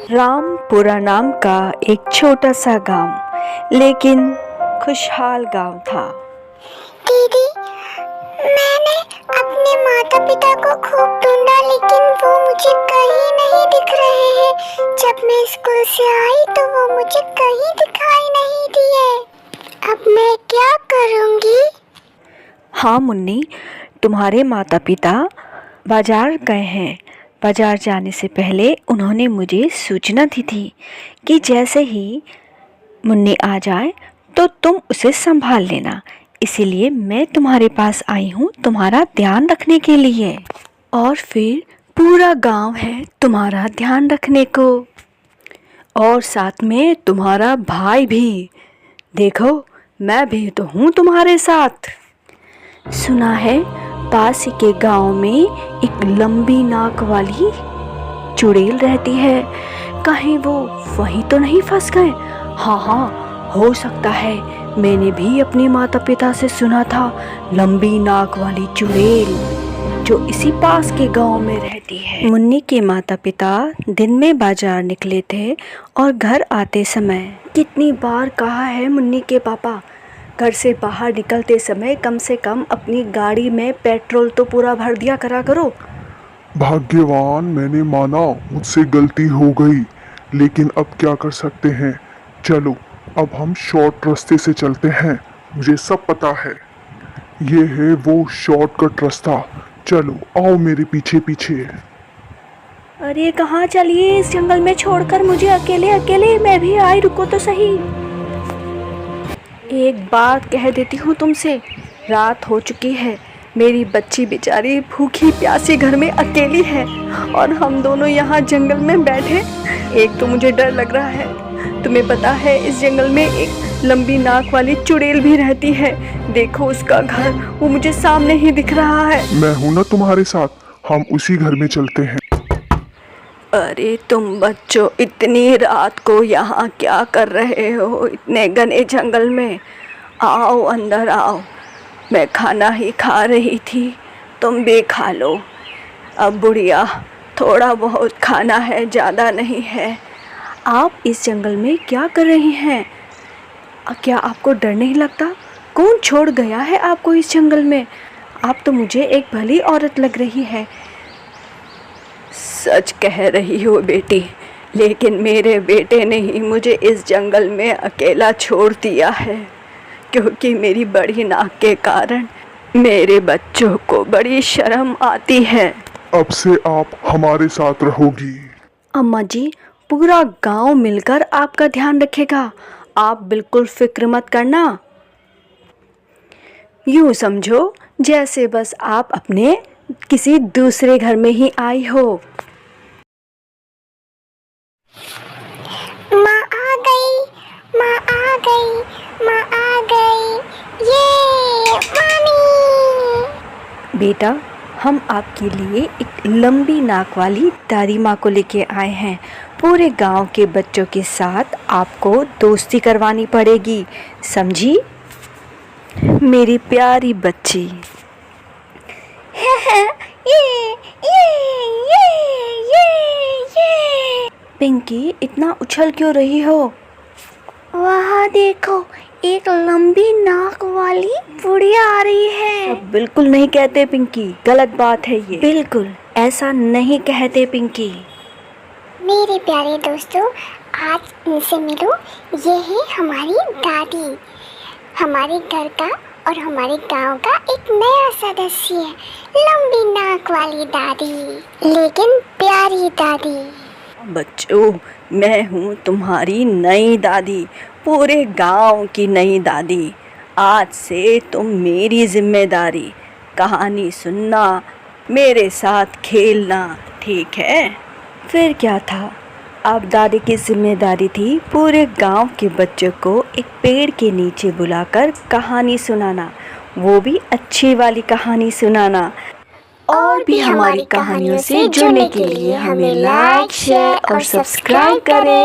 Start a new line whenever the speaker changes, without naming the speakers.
रामपुरा नाम का एक छोटा सा गांव, लेकिन खुशहाल गांव था।
दीदी, मैंने अपने माता पिता को खूब ढूंढा, लेकिन वो मुझे कहीं नहीं दिख रहे हैं। जब मैं स्कूल से आई तो वो मुझे कहीं दिखाई नहीं दिए। अब मैं क्या करूंगी?
हाँ मुन्नी, तुम्हारे माता पिता बाजार गए हैं। बाजार जाने से पहले उन्होंने मुझे सूचना दी थी कि जैसे ही मुन्नी आ जाए तो तुम उसे संभाल लेना। इसीलिए मैं तुम्हारे पास आई हूँ तुम्हारा ध्यान रखने के लिए। और फिर पूरा गांव है तुम्हारा ध्यान रखने को, और साथ में तुम्हारा भाई भी। देखो, मैं भी तो हूँ तुम्हारे साथ। सुना है पास ही के गांव में एक लंबी नाक वाली चुड़ैल रहती है। कहीं वो वहीं तो नहीं फंस गए? हाँ, हो सकता है। मैंने भी अपने माता पिता से सुना था, लंबी नाक वाली चुड़ैल जो इसी पास के गांव में रहती है। मुन्नी के माता पिता दिन में बाजार निकले थे और घर आते समय कितनी बार कहा है मुन्नी के पापा, घर से बाहर निकलते समय कम से कम अपनी गाड़ी में पेट्रोल तो पूरा भर दिया करा करो।
भाग्यवान, मैंने माना मुझसे गलती हो गई, लेकिन अब क्या कर सकते हैं। चलो, अब हम शॉर्ट रास्ते से चलते हैं। मुझे सब पता है, ये है वो शॉर्टकट रास्ता। चलो आओ मेरे पीछे पीछे।
अरे कहाँ चलिए, इस जंगल में छोड़कर मुझे अकेले अकेले। मैं भी आई, रुको तो सही। एक बात कह देती हूँ तुमसे, रात हो चुकी है। मेरी बच्ची बेचारी भूखी प्यासी घर में अकेली है और हम दोनों यहाँ जंगल में बैठे। एक तो मुझे डर लग रहा है। तुम्हें पता है इस जंगल में एक लंबी नाक वाली चुड़ैल भी रहती है। देखो उसका घर, वो मुझे सामने ही दिख रहा है।
मैं हूं ना तुम्हारे साथ, हम उसी घर में चलते हैं।
अरे तुम बच्चों, इतनी रात को यहाँ क्या कर रहे हो इतने घने जंगल में? आओ अंदर आओ, मैं खाना ही खा रही थी, तुम भी खा लो। अब बुढ़िया, थोड़ा बहुत खाना है, ज़्यादा नहीं है। आप इस जंगल में क्या कर रही हैं? क्या आपको डर नहीं लगता? कौन छोड़ गया है आपको इस जंगल में? आप तो मुझे एक भली औरत लग रही है। सच कह रही हो बेटी, लेकिन मेरे बेटे ने ही मुझे इस जंगल में अकेला छोड़ दिया है, क्योंकि मेरी बड़ी नाक के कारण मेरे बच्चों को बड़ी शर्म आती है।
अब से आप हमारे साथ रहोगी।
अम्मा जी, पूरा गांव मिलकर आपका ध्यान रखेगा, आप बिल्कुल फिक्र मत करना। यूँ समझो जैसे बस आप अपने किसी दूसरे घर में ही आई हो।
माँ आ गई, माँ आ गई, माँ आ गई, ये मामी।
बेटा, हम आपके लिए एक लंबी नाक वाली दादी माँ को लेके आए हैं। पूरे गांव के बच्चों के साथ आपको दोस्ती करवानी पड़ेगी, समझी मेरी प्यारी बच्ची? पिंकी, इतना उछल क्यों रही हो?
वहाँ देखो, एक लंबी नाक वाली बुढ़िया आ रही है।
बिल्कुल नहीं कहते पिंकी, गलत बात है ये। बिल्कुल ऐसा नहीं कहते पिंकी।
मेरे प्यारे दोस्तों, आज इनसे मिलो। ये है हमारी दादी, हमारे घर का और हमारे गांव का एक नया सदस्य है। लंबी नाक वाली दादी, लेकिन प्यारी दादी।
बच्चों, मैं हूँ तुम्हारी नई दादी, पूरे गांव की नई दादी। आज से तुम मेरी जिम्मेदारी, कहानी सुनना, मेरे साथ खेलना, ठीक है? फिर क्या था, अब दादी की जिम्मेदारी थी पूरे गांव के बच्चों को एक पेड़ के नीचे बुलाकर कहानी सुनाना, वो भी अच्छी वाली कहानी सुनाना।
और भी हमारी कहानियों से जुड़ने के लिए हमें लाइक, शेयर और सब्सक्राइब करें।